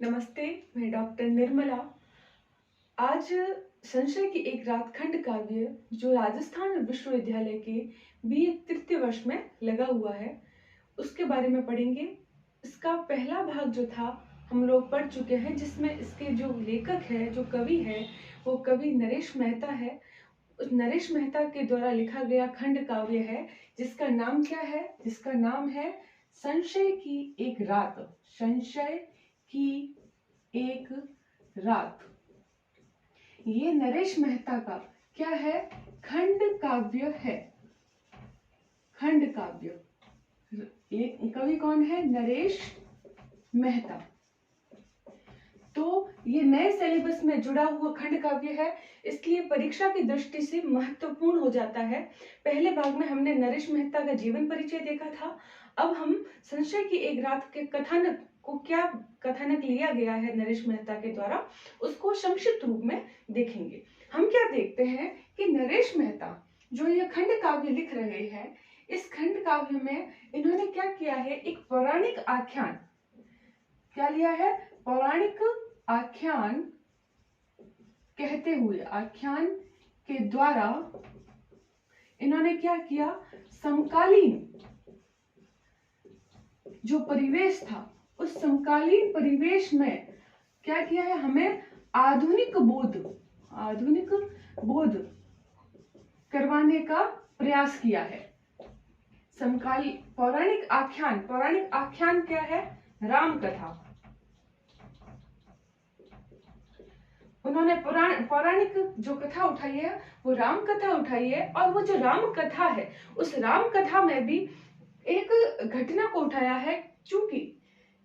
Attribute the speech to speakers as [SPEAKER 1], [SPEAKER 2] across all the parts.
[SPEAKER 1] नमस्ते, मैं डॉक्टर निर्मला। आज संशय की एक रात खंड काव्य जो राजस्थान विश्वविद्यालय के बीए तृतीय वर्ष में लगा हुआ है, उसके बारे में पढ़ेंगे। इसका पहला भाग जो था हम लोग पढ़ चुके हैं, जिसमें इसके जो लेखक है, जो कवि है, वो कवि नरेश मेहता है। उस नरेश मेहता के द्वारा लिखा गया खंड काव्य है, जिसका नाम क्या है? जिसका नाम है संशय की एक रात। संशय की एक रात। ये नरेश मेहता का क्या है? खंड काव्य है। खंड काव्य। एक कवि कौन है? नरेश मेहता। तो ये नए सिलेबस में जुड़ा हुआ खंड काव्य है, इसलिए परीक्षा की दृष्टि से महत्वपूर्ण हो जाता है। पहले भाग में हमने नरेश मेहता का जीवन परिचय देखा था। अब हम संशय की एक रात के कथानक को, क्या कथानक लिया गया है नरेश मेहता के द्वारा, उसको संक्षिप्त रूप में देखेंगे। हम क्या देखते हैं कि नरेश मेहता जो ये खंड काव्य लिख रहे हैं, इस खंड काव्य में इन्होंने क्या किया है? एक पौराणिक आख्यान क्या लिया है? पौराणिक आख्यान कहते हुए, आख्यान के द्वारा इन्होंने क्या किया? समकालीन जो परिवेश था, उस समकालीन परिवेश में क्या किया है? हमें आधुनिक बोध करवाने का प्रयास किया है। समकालीन पौराणिक आख्यान क्या है? राम कथा। उन्होंने पौराणिक जो कथा उठाई है वो राम कथा उठाई है, और वो जो राम कथा है, उस राम कथा में भी एक घटना को उठाया है। चूंकि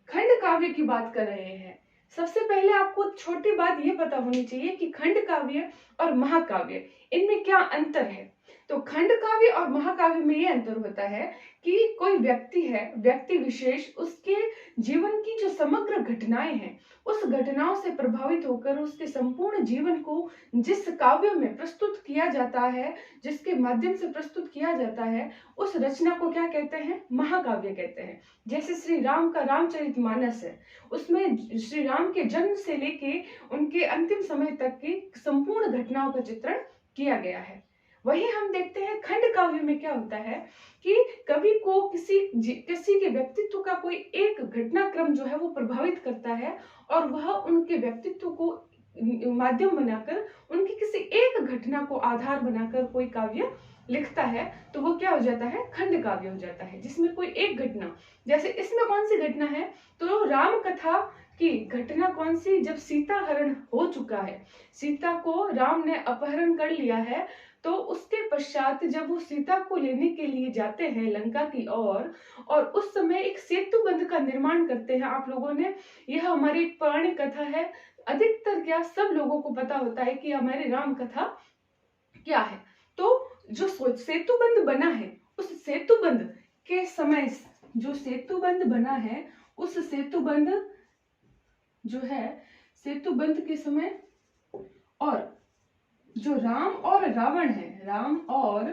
[SPEAKER 1] खंड काव्य की बात कर रहे हैं, सबसे पहले आपको छोटी बात ये पता होनी चाहिए कि खंड काव्य और महाकाव्य, इनमें क्या अंतर है। तो खंड काव्य और महाकाव्य में ये अंतर होता है कि कोई व्यक्ति है, व्यक्ति विशेष, उसके जीवन की जो समग्र घटनाएं हैं, उस घटनाओं से प्रभावित होकर उसके संपूर्ण जीवन को जिस काव्य में प्रस्तुत किया जाता है, जिसके माध्यम से प्रस्तुत किया जाता है, उस रचना को क्या कहते हैं? महाकाव्य कहते हैं। जैसे श्री राम का रामचरितमानस है, उसमें श्री राम के जन्म से लेके उनके अंतिम समय तक की संपूर्ण घटनाओं का चित्रण किया गया है। वही हम देखते हैं खंड काव्य में क्या होता है कि कवि को किसी के व्यक्तित्व का कोई एक घटनाक्रम जो है वो प्रभावित करता है, और वह उनके व्यक्तित्व को माध्यम बनाकर, उनकी किसी एक घटना को आधार बनाकर कोई काव्य लिखता है, तो वो क्या हो जाता है? खंड काव्य हो जाता है, जिसमें कोई एक घटना, जैसे इसमें कौन सी घटना है? तो राम कथा की घटना कौन सी? जब सीता हरण हो चुका है, सीता को राम ने अपहरण कर लिया है, तो उसके पश्चात जब वो सीता को लेने के लिए जाते हैं लंका की ओर, और उस समय एक सेतु बंध का निर्माण करते हैं। आप लोगों ने, यह हमारी एक पौराणिक कथा है, अधिकतर क्या सब लोगों को पता होता है कि हमारी राम कथा क्या है। तो जो सेतु बंध बना है, उस सेतु बंध के समय, जो सेतु बंध बना है, उस सेतु बंध जो है, सेतु बंध के समय, और जो राम और रावण है, राम और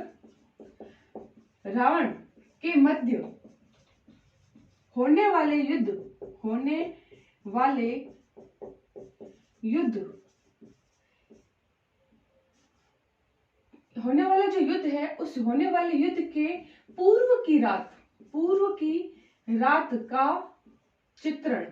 [SPEAKER 1] रावण के मध्य होने वाला जो युद्ध है, उस होने वाले युद्ध के पूर्व की रात का चित्रण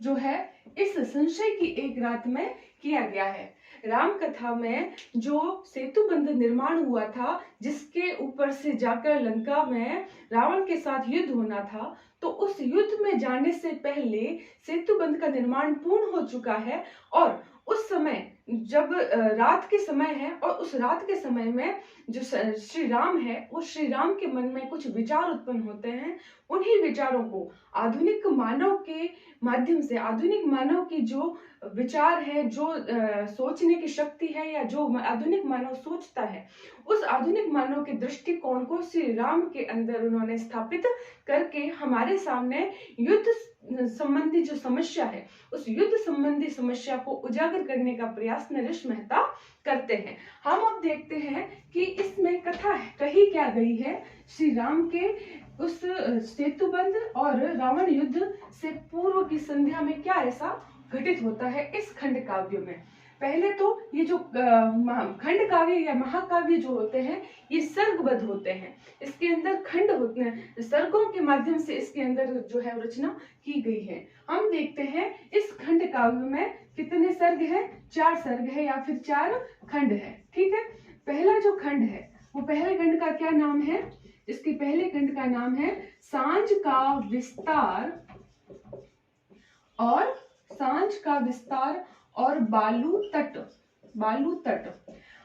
[SPEAKER 1] जो है इस संशय की एक रात में किया गया है। राम कथा में जो सेतु बंध निर्माण हुआ था, जिसके ऊपर से जाकर लंका में रावण के साथ युद्ध होना था, तो उस युद्ध में जाने से पहले सेतु बंध का निर्माण पूर्ण हो चुका है, और उस समय जब रात के समय है, और उस रात के समय में जो श्री राम है, वो श्री राम के मन में कुछ विचार उत्पन्न होते हैं। उन्हीं विचारों को आधुनिक मानव के माध्यम से, आधुनिक मानव की जो विचार है, जो सोचने की शक्ति है, या जो आधुनिक मानव सोचता है, उस आधुनिक मानव के दृष्टिकोण को श्री राम के अंदर उन्होंने स्थापित करके हमारे सामने युद्ध संबंधी जो समस्या है, उस युद्ध संबंधी समस्या को उजागर करने का प्रयास नरेश मेहता करते हैं। हम अब देखते हैं कि इसमें कथा कही क्या गई है। श्री राम के उस सेतुबंध और रावण युद्ध से पूर्व की संध्या में क्या ऐसा घटित होता है इस खंड काव्य में। पहले तो ये जो खंड काव्य या महाकाव्य जो होते हैं ये सर्गबद्ध होते हैं, इसके अंदर खंड होते हैं, सर्गों के माध्यम से इसके अंदर जो है रचना की गई है। हम देखते हैं इस खंड काव्य में कितने सर्ग हैं, 4 सर्ग है या फिर 4 खंड है। ठीक है, पहला जो खंड है वो पहले खंड का क्या नाम है, इसके पहले खंड का नाम है सांझ का विस्तार और सांझ का विस्तार और बालू तट। बालू तट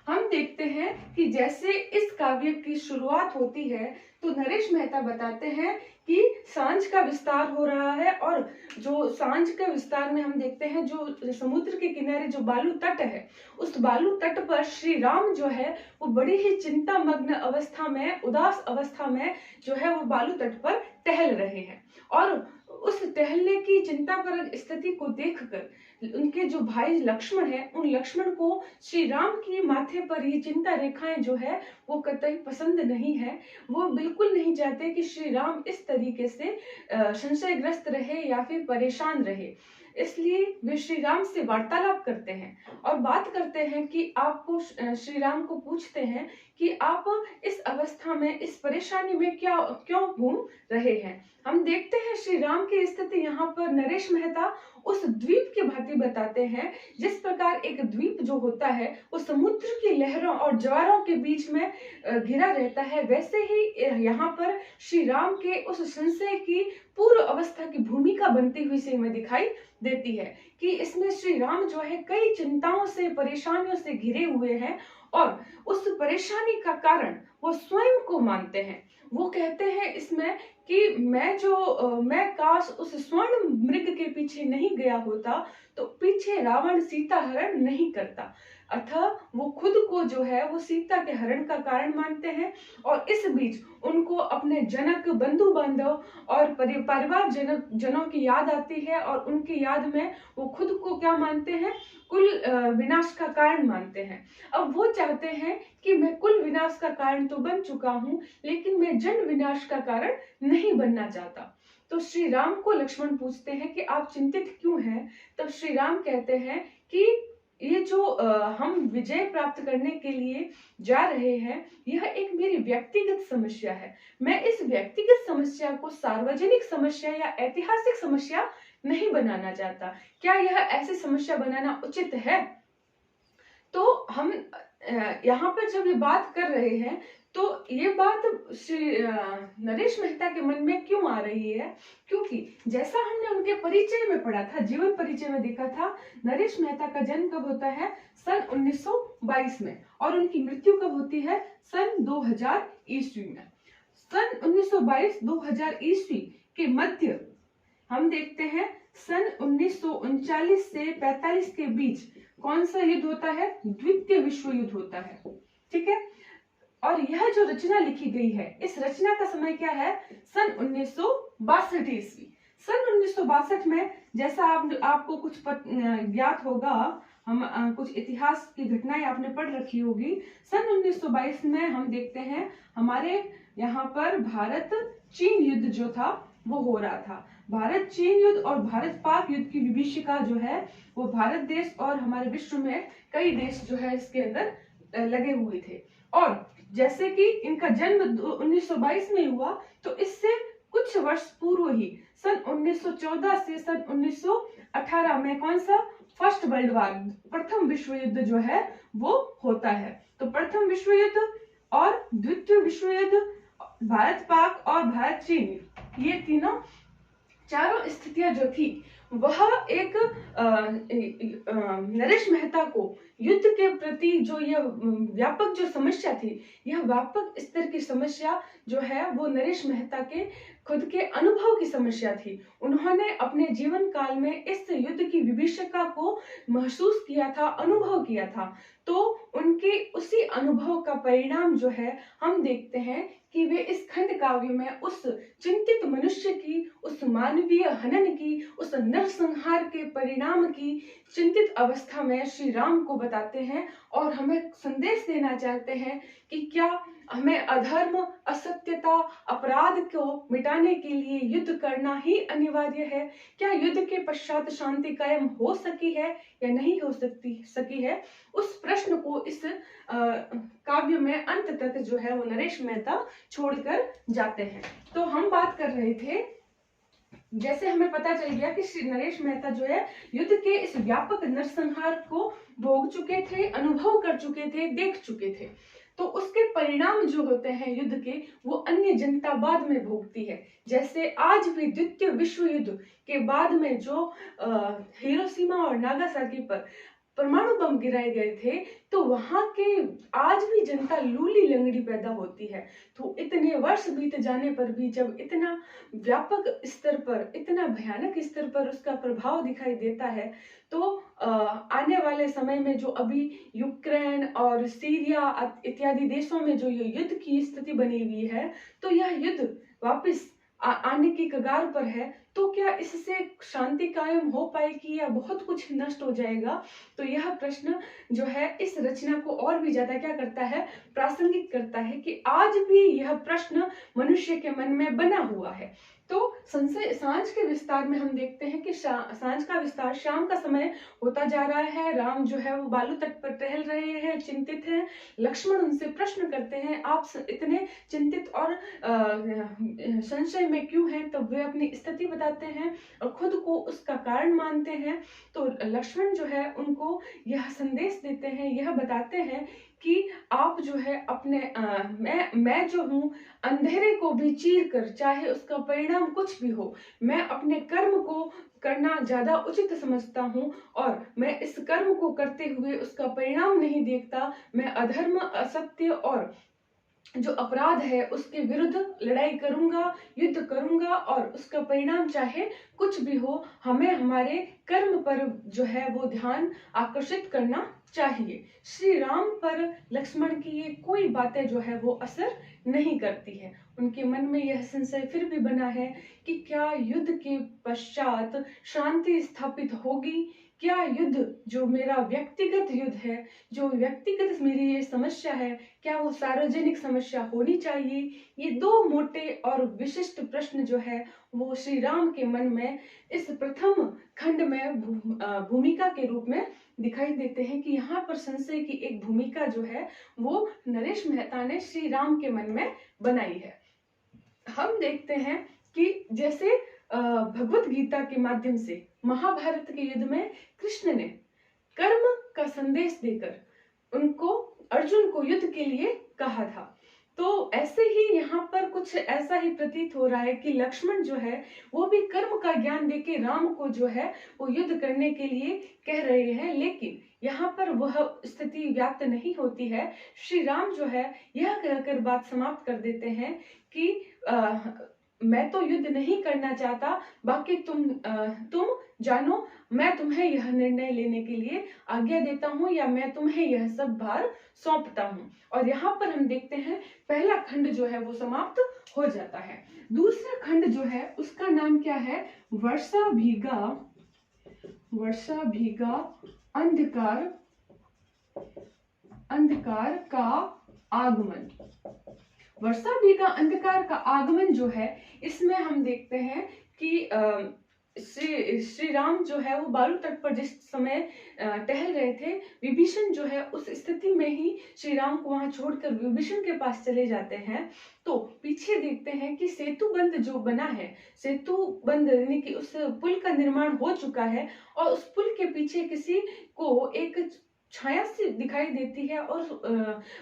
[SPEAKER 1] हम देखते हैं कि जैसे इस काव्य की शुरुआत होती है तो नरेश मेहता बताते हैं कि सांझ का विस्तार हो रहा है, और जो सांझ के विस्तार में हम देखते हैं जो समुद्र के किनारे जो बालू तट है, उस बालू तट पर श्री राम जो है वो बड़ी ही चिंता मग्न अवस्था में, उदास अवस्था में जो है वो बालू तट पर टहल रहे हैं। और उस टहलने की चिंता पर स्थिति को देखकर उनके जो भाई लक्ष्मण है, उन लक्ष्मण को श्री राम की माथे पर ये चिंता रेखाएं जो है वो कतई पसंद नहीं है। वो बिल्कुल नहीं चाहते कि श्री राम इस तरीके से संशयग्रस्त रहे या फिर परेशान रहे, इसलिए वे श्री राम से वार्तालाप करते हैं और बात करते हैं कि आपको श्री राम को पूछते हैं कि आप इस अवस्था में, इस परेशानी में क्यों घूम रहे हैं। हम देखते हैं श्री राम की स्थिति यहाँ पर नरेश मेहता उस द्वीप के भांति बताते हैं, जिस प्रकार एक द्वीप जो होता है वो समुद्र की लहरों और ज्वारों के बीच में घिरा रहता है, वैसे ही यहाँ पर श्री राम के उस संशय की पूर्व अवस्था की भूमिका बनती हुई से हमें दिखाई देती है कि इसमें श्री राम जो है कई चिंताओं से, परेशानियों से घिरे हुए हैं और उस परेशानी का कारण वो स्वयं को मानते हैं। वो कहते हैं इसमें कि मैं काश उस स्वर्ण मृग के पीछे नहीं गया होता तो पीछे रावण सीता हरण नहीं करता। अतः वो खुद को जो है वो सीता के हरण का कारण मानते हैं, और इस बीच उनको अपने जनक, बंधु बांधव और परिवार जनों की याद आती है, और उनकी याद में वो खुद को क्या मानते हैं, कुल विनाश का कारण मानते हैं। अब वो चाहते हैं कि मैं कुल विनाश का कारण तो बन चुका हूँ, लेकिन मैं जन विनाश का कारण नहीं बनना चाहता। तो श्री राम को लक्ष्मण पूछते हैं कि आप चिंतित क्यों हैं। तब श्री राम कहते हैं कि ये जो हम विजय प्राप्त करने के लिए जा रहे हैं, यह एक मेरी व्यक्तिगत समस्या है। मैं इस व्यक्तिगत समस्या को सार्वजनिक समस्या या ऐतिहासिक समस्या नहीं बनाना चाहता। क्या यह ऐसी समस्या बनाना उचित है? तो हम यहाँ पर जब ये बात कर रहे हैं तो ये बात श्री नरेश मेहता के मन में क्यों आ रही है, क्योंकि जैसा हमने उनके परिचय में पढ़ा था, जीवन परिचय में देखा था, नरेश मेहता का जन्म कब होता है, सन 1922 में, और उनकी मृत्यु कब होती है, सन 2000 ईस्वी में। सन 1922-2000 ईस्वी के मध्य हम देखते हैं सन 1939 से 45 के बीच कौन सा युद्ध होता है, द्वितीय विश्व युद्ध होता है। ठीक है, और यह जो रचना लिखी गई है, इस रचना का समय क्या है, सन 1962 ईस्वी। सन 1962 में जैसा आपको कुछ ज्ञात होगा, हम कुछ इतिहास की घटनाएं आपने पढ़ रखी होगी। सन 1922 में हम देखते हैं हमारे यहाँ पर भारत चीन युद्ध जो था वो हो रहा था। भारत चीन युद्ध और भारत पाक युद्ध की विभीषिका जो है वो भारत देश और हमारे विश्व में कई देश जो है इसके अंदर लगे हुए थे। और जैसे कि इनका जन्म 1922 में हुआ, तो इससे कुछ वर्ष पूर्व ही सन 1914 से सन 1918 में कौन सा, फर्स्ट वर्ल्ड वार, प्रथम विश्व युद्ध जो है वो होता है। तो प्रथम विश्व युद्ध और द्वितीय विश्व युद्ध, भारत पाक और भारत चीन, ये तीनों चारों स्थितियां जो थी वह एक नरेश मेहता को युद्ध के प्रति जो यह व्यापक जो समस्या थी, यह व्यापक स्तर की समस्या जो है वो नरेश मेहता के खुद के अनुभव की समस्या थी। उन्होंने अपने जीवन काल में इस युद्ध की विभीषिका को महसूस किया था, अनुभव किया था। तो उनके उसी अनुभव का परिणाम जो है हम देखते हैं कि वे इस खंड काव्य में उस चिंतित मनुष्य की, उस मानवीय हनन की, उस नरसंहार के परिणाम की चिंतित अवस्था में श्री राम को बताते हैं और हमें संदेश देना चाहते हैं कि क्या हमें अधर्म, असत्यता, अपराध को मिटाने के लिए युद्ध करना ही अनिवार्य है? क्या युद्ध के पश्चात शांति कायम हो सकी है या नहीं हो सकी है? उस प्रश्न को इस काव्य में अंत तक जो है वो नरेश मेहता छोड़कर जाते हैं। तो हम बात कर रहे थे, जैसे हमें पता चल गया कि श्री नरेश मेहता जो है युद्ध के इस व्यापक नरसंहार को भोग चुके थे, अनुभव कर चुके थे, देख चुके थे। तो उसके परिणाम जो होते हैं युद्ध के, वो अन्य जनता बाद में भोगती है। जैसे आज भी द्वितीय विश्व युद्ध के बाद में जो हिरोशिमा और नागासाकी पर परमाणु बम गिराए गए थे, तो वहां के आज भी जनता लूली लंगड़ी पैदा होती है। तो इतने वर्ष बीत जाने पर भी जब इतना व्यापक स्तर पर, इतना भयानक स्तर पर उसका प्रभाव दिखाई देता है, तो आने वाले समय में जो अभी यूक्रेन और सीरिया इत्यादि देशों में जो ये युद्ध की स्थिति बनी हुई है, तो यह युद्ध वापस आने की कगार पर है। तो क्या इससे शांति कायम हो पाएगी या बहुत कुछ नष्ट हो जाएगा? तो यह प्रश्न जो है इस रचना को और भी ज्यादा क्या करता है, प्रासंगिक करता है कि आज भी यह प्रश्न मनुष्य के मन में बना हुआ है। तो सांझ के विस्तार में हम देखते हैं कि सांझ का विस्तार, शाम का समय होता जा रहा है, राम जो है वो बालू तट पर टहल रहे हैं, चिंतित हैं। लक्ष्मण उनसे प्रश्न करते हैं, आप इतने चिंतित और संशय में क्यों हैं? तो वे अपनी स्थिति बताते हैं और खुद को उसका कारण मानते हैं। तो लक्ष्मण जो है उनको यह संदेश देते हैं, यह बताते हैं कि आप जो है अपने मैं जो हूँ अंधेरे को भी चीर कर, चाहे उसका परिणाम कुछ भी हो, मैं अपने कर्म को करना ज्यादा उचित समझता हूँ और मैं इस कर्म को करते हुए उसका परिणाम नहीं देखता। मैं अधर्म, असत्य और जो अपराध है उसके विरुद्ध लड़ाई करूंगा, युद्ध करूंगा और उसका परिणाम चाहे कुछ भी हो, हमें हमारे कर्म पर जो है वो ध्यान आकर्षित करना चाहिए। श्री राम पर लक्ष्मण की ये कोई बातें जो है वो असर नहीं करती है। उनके मन में यह संशय फिर भी बना है कि क्या युद्ध के पश्चात शांति स्थापित होगी? क्या युद्ध जो मेरा व्यक्तिगत युद्ध है, जो व्यक्तिगत मेरी ये समस्या है, क्या वो सार्वजनिक समस्या होनी चाहिए? ये दो मोटे और विशिष्ट प्रश्न जो है वो श्री राम के मन में इस प्रथम खंड में भूमिका के रूप में दिखाई देते हैं कि यहाँ पर संशय की एक भूमिका जो है वो नरेश मेहता ने श्री राम के मन में बनाई है। हम देखते हैं कि जैसे भगवत गीता के माध्यम से महाभारत के युद्ध में कृष्ण ने कर्म का संदेश देकर उनको, अर्जुन को युद्ध के लिए कहा था, तो ऐसे ही यहाँ पर कुछ ऐसा ही प्रतीत हो रहा है कि लक्ष्मण जो है वो भी कर्म का ज्ञान देके राम को जो है वो युद्ध करने के लिए कह रहे हैं, लेकिन यहाँ पर वह स्थिति व्याप्त नहीं होती है। श्री राम जो है यह कहकर बात समाप्त कर देते हैं कि मैं तो युद्ध नहीं करना चाहता, बाकी तुम जानो, मैं तुम्हें यह निर्णय लेने के लिए आज्ञा देता हूँ या मैं तुम्हें यह सब भार सौंपता हूँ। और यहाँ पर हम देखते हैं पहला खंड जो है वो समाप्त हो जाता है। दूसरा खंड जो है उसका नाम क्या है? वर्षा भीगा अंधकार का आगमन। वर्षा भीगा अंधकार का आगमन जो है, इसमें हम देखते हैं कि श्री राम जो है वो बालू तट पर जिस समय टहल रहे थे, विभीषण जो है उस स्थिति में ही श्री राम को वहां छोड़कर विभीषण के पास चले जाते हैं। तो पीछे देखते हैं कि सेतु बंद जो बना है, सेतु बंद यानी कि उस पुल का निर्माण हो चुका है और उस पुल के पीछे किसी को एक छाया सी दिखाई देती है और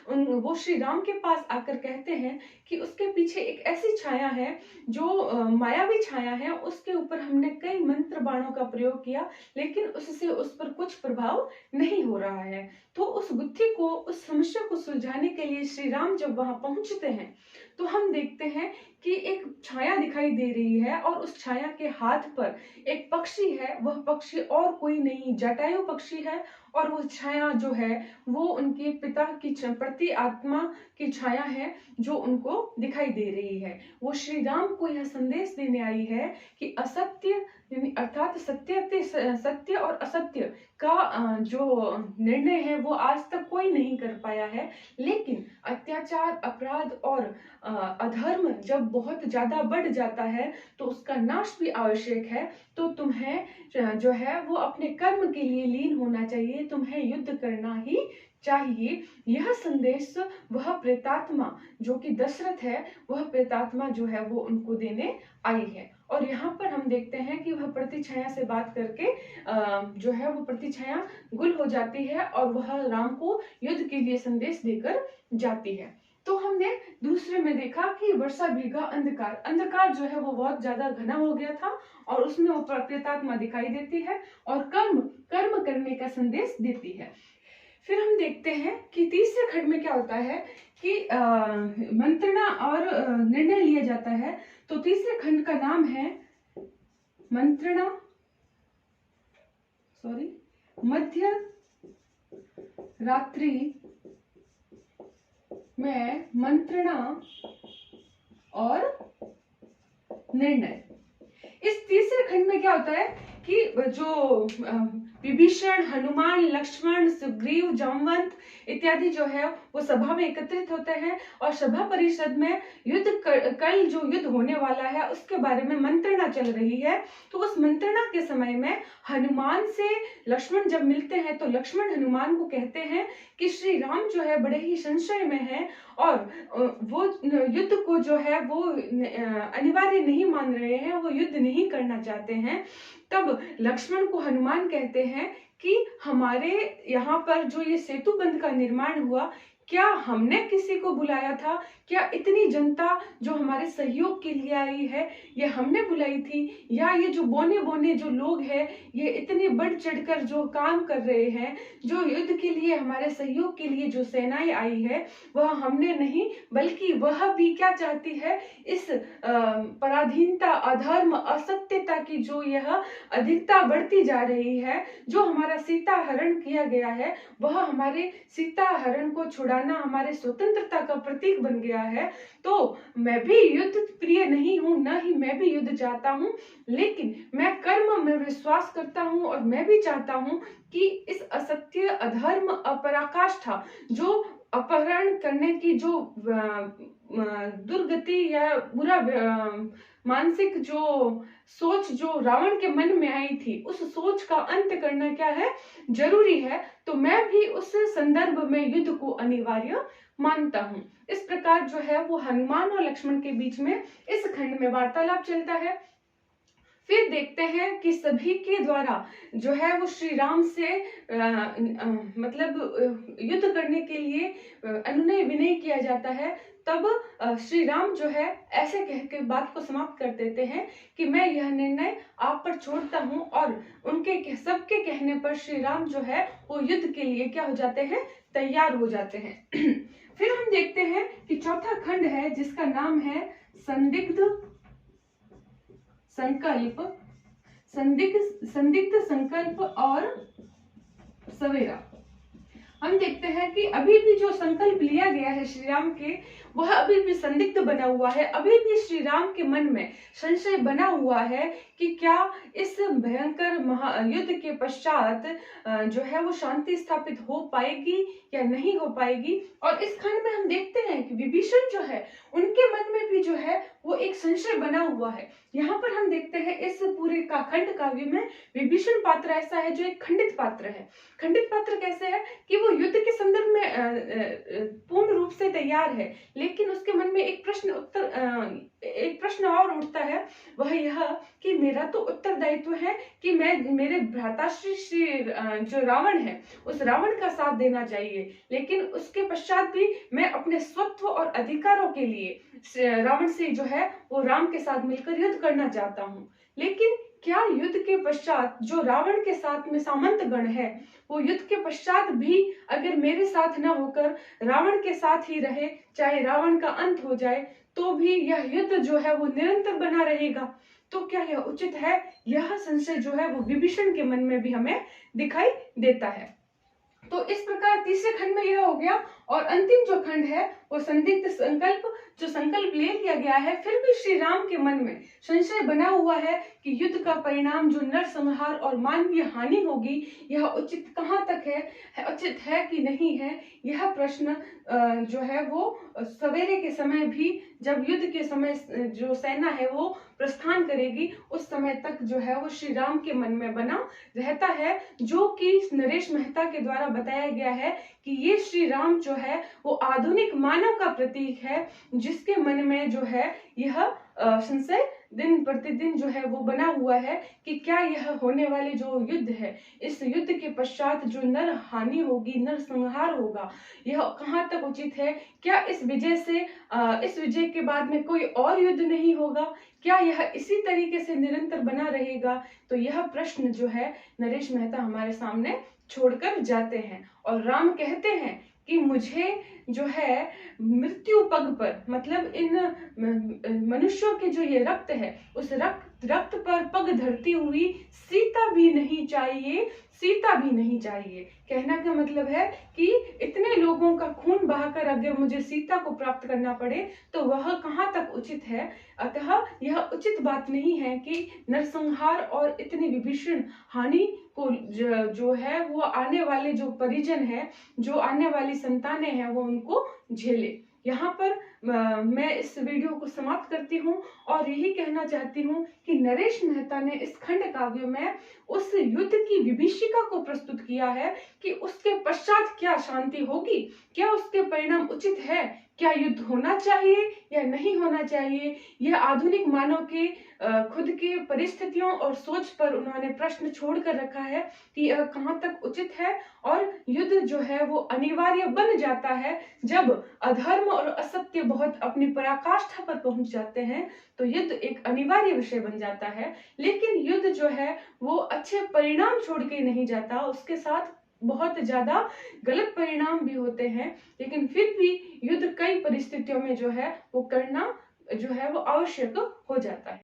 [SPEAKER 1] वो श्री राम के पास आकर कहते हैं कि उसके पीछे एक ऐसी छाया है जो मायावी छाया है, उसके ऊपर हमने कई मंत्र बाणों का प्रयोग किया लेकिन उससे उस पर कुछ प्रभाव नहीं हो रहा है। तो उस बुद्धि को, उस समस्या को सुलझाने के लिए श्री राम जब वहां पहुंचते हैं तो हम देखते हैं कि एक छाया दिखाई दे रही है और उस छाया के हाथ पर एक पक्षी है। वह पक्षी और कोई नहीं, जटायु पक्षी है। और वो छाया जो है वो उनके पिता की प्रति आत्मा की छाया है जो उनको दिखाई दे रही है। वो श्री राम को यह संदेश देने आई है कि असत्य अर्थात सत्य और असत्य का जो निर्णय है वो आज तक कोई नहीं कर पाया है। लेकिन अत्याचार, अपराध और अधर्म जब बहुत ज्यादा बढ़ जाता है तो उसका नाश भी आवश्यक है। तो तुम्हें जो है वो अपने कर्म के लिए लीन होना चाहिए, तुम्हें युद्ध करना ही चाहिए। यह संदेश वह प्रेतात्मा जो कि दशरथ है, वह प्रेतात्मा जो है वो उनको देने आई है। और यहाँ पर हम देखते हैं कि वह प्रतिछाया से बात करके जो है वो प्रतिछाया गुल हो जाती है और वह राम को युद्ध के लिए संदेश देकर जाती है। तो हमने दूसरे में देखा कि वर्षा भीगा अंधकार, अंधकार जो है वो बहुत ज्यादा घना हो गया था और उसमें वो प्रेतात्मा दिखाई देती है और कर्म करने का संदेश देती है। फिर हम देखते हैं कि तीसरे खंड में क्या होता है कि मंत्रणा और निर्णय लिया जाता है। तो तीसरे खंड का नाम है मंत्रणा, मध्य रात्रि में मंत्रणा और निर्णय। इस तीसरे खंड में क्या होता है कि जो विभीषण, हनुमान, लक्ष्मण, सुग्रीव, जामवंत इत्यादि जो है वो सभा में एकत्रित होते हैं और सभा परिषद में कल जो युद्ध होने वाला है उसके बारे में मंत्रणा चल रही है। तो उस मंत्रणा के समय में हनुमान से लक्ष्मण जब मिलते हैं तो लक्ष्मण हनुमान को कहते हैं कि श्री राम जो है बड़े ही संशय में है और वो युद्ध को जो है वो अनिवार्य नहीं मान रहे हैं, वो युद्ध नहीं करना चाहते हैं। तब लक्ष्मण को हनुमान कहते हैं कि हमारे यहाँ पर जो ये सेतु बंध का निर्माण हुआ, क्या हमने किसी को बुलाया था? क्या इतनी जनता जो हमारे सहयोग के लिए आई है ये हमने बुलाई थी, या ये जो बोने जो लोग हैं ये इतने बढ़ चढ़कर जो काम कर रहे हैं, जो युद्ध के लिए हमारे सहयोग के लिए जो सेनाएं आई है वह हमने नहीं, बल्कि वह भी क्या चाहती है, इस पराधीनता, अधर्म, असत्यता की जो यह अधिकता बढ़ती जा रही है, जो हमारा सीता हरण किया गया है वह हमारे सीता हरण को छुड़ाना हमारे स्वतंत्रता का प्रतीक बन गया है। तो मैं भी युद्ध प्रिय नहीं हूं, न ही मैं भी युद्ध चाहता हूं, लेकिन मैं कर्म में विश्वास करता हूं और मैं भी चाहता हूं कि इस असत्य, अधर्म, अपराकाष्ठा, जो अपहरण करने की जो दुर्गति या बुरा मानसिक जो सोच जो रावण के मन में आई थी, उस सोच का अंत करना क्या है, जरूरी है। तो मैं भी उस संदर्भ में युद्ध को अनिवार्य मानता हूँ। इस प्रकार जो है वो हनुमान और लक्ष्मण के बीच में इस खंड में वार्तालाप चलता है। फिर देखते हैं कि सभी के द्वारा जो है वो श्री राम से मतलब युद्ध करने के लिए अनुनय विनय किया जाता है। तब श्री राम जो है ऐसे कह के बात को समाप्त कर देते हैं कि मैं यह निर्णय आप पर छोड़ता हूं, और उनके सबके कहने पर श्री राम जो है वो युद्ध के लिए क्या हो जाते हैं, तैयार हो जाते हैं। फिर हम देखते हैं कि चौथा खंड है जिसका नाम है संदिग्ध संकल्प और सवेरा। हम देखते हैं कि अभी भी जो संकल्प लिया गया है श्री राम के, वह अभी भी संदिग्ध बना हुआ है। अभी भी श्री राम के मन में संशय बना हुआ है कि क्या इस भयंकर महायुद्ध के पश्चात जो है वो शांति स्थापित हो पाएगी या नहीं हो पाएगी। और इस खंड में हम देखते हैं कि विभीषण जो है उनके मन में भी जो है वो एक संशय बना हुआ है। यहाँ पर हम देखते हैं इस पूरे खंड काव्य में विभीषण पात्र ऐसा है जो एक खंडित पात्र है। खंडित पात्र कैसे है कि वो युद्ध के संदर्भ में पूर्ण रूप से तैयार है, लेकिन उसके मन में एक प्रश्न और उठता है, वह यह कि मेरा तो उत्तरदायित्व है कि मैं मेरे भ्राताश्री जो रावण है उस रावण का साथ देना चाहिए, लेकिन उसके पश्चात भी मैं अपने स्वत्व और अधिकारों के लिए रावण से जो है वो राम के साथ मिलकर युद्ध करना चाहता हूँ। लेकिन क्या युद्ध के पश्चात जो रावण के साथ में सामंत गण है वो युद्ध के पश्चात भी अगर मेरे साथ न होकर रावण के साथ ही रहे, चाहे रावण का अंत हो जाए, तो भी यह युद्ध जो है वो निरंतर बना रहेगा। तो क्या यह उचित है? यह संशय जो है वो विभीषण के मन में भी हमें दिखाई देता है। तो इस प्रकार तीसरे खंड में यह हो गया। और अंतिम जो खंड है वो संदिग्ध संकल्प, जो संकल्प ले लिया गया है, फिर भी श्री राम के मन में संशय बना हुआ है कि युद्ध का परिणाम जो नरसंहार और मानवीय हानि होगी, यह उचित कहाँ तक है, उचित है कि नहीं है। यह प्रश्न जो है वो सवेरे के समय भी, जब युद्ध के समय जो सेना है वो प्रस्थान करेगी, उस समय तक जो है वो श्री राम के मन में बना रहता है, जो कि नरेश मेहता के द्वारा बताया गया है कि ये श्री राम जो है वो आधुनिक मानव का प्रतीक है, जिसके मन में जो है यह संशय दिन प्रतिदिन जो है वो बना हुआ है कि क्या यह होने वाले जो युद्ध है, इस युद्ध के पश्चात जो नर हानि होगी, नर संहार होगा, यह कहाँ तक उचित है। क्या इस विजय से इस विजय के बाद में कोई और युद्ध नहीं होगा? क्या यह इसी तरीके से निरंतर बना रहेगा? तो यह प्रश्न जो है नरेश मेहता हमारे सामने छोड़कर जाते हैं। और राम कहते हैं कि मुझे जो है मृत्यु पग पर, मतलब इन मनुष्यों के जो ये रक्त है, उस रक्त पर पग धरती हुई सीता भी नहीं चाहिए, सीता भी नहीं चाहिए। कहना का मतलब है कि इतने लोगों का खून बहाकर अगर मुझे सीता को प्राप्त करना पड़े तो वह कहाँ तक उचित है। अतः यह उचित बात नहीं है कि नरसंहार और इतनी विभीषण हानि को जो है वो आने वाले जो परिजन है, जो आने वाली संतानें हैं, वो उनको झेले। यहाँ पर मैं इस वीडियो को समाप्त करती हूँ और यही कहना चाहती हूँ कि नरेश मेहता ने इस खंड काव्य में उस युद्ध की विभीषिका को प्रस्तुत किया है कि उसके पश्चात क्या शांति होगी, क्या उसके परिणाम उचित है, क्या युद्ध होना चाहिए या नहीं होना चाहिए। यह आधुनिक मानव के खुद के परिस्थितियों और सोच पर उन्होंने प्रश्न छोड़ कर रखा है कि यह कहाँ तक उचित है। और युद्ध जो है वो अनिवार्य बन जाता है जब अधर्म और असत्य बहुत अपनी पराकाष्ठा पर पहुंच जाते हैं, तो युद्ध एक अनिवार्य विषय बन जाता है। लेकिन युद्ध जो है वो अच्छे परिणाम छोड़ के नहीं जाता, उसके साथ बहुत ज्यादा गलत परिणाम भी होते हैं। लेकिन फिर भी युद्ध कई परिस्थितियों में जो है वो करना जो है वो आवश्यक हो जाता है।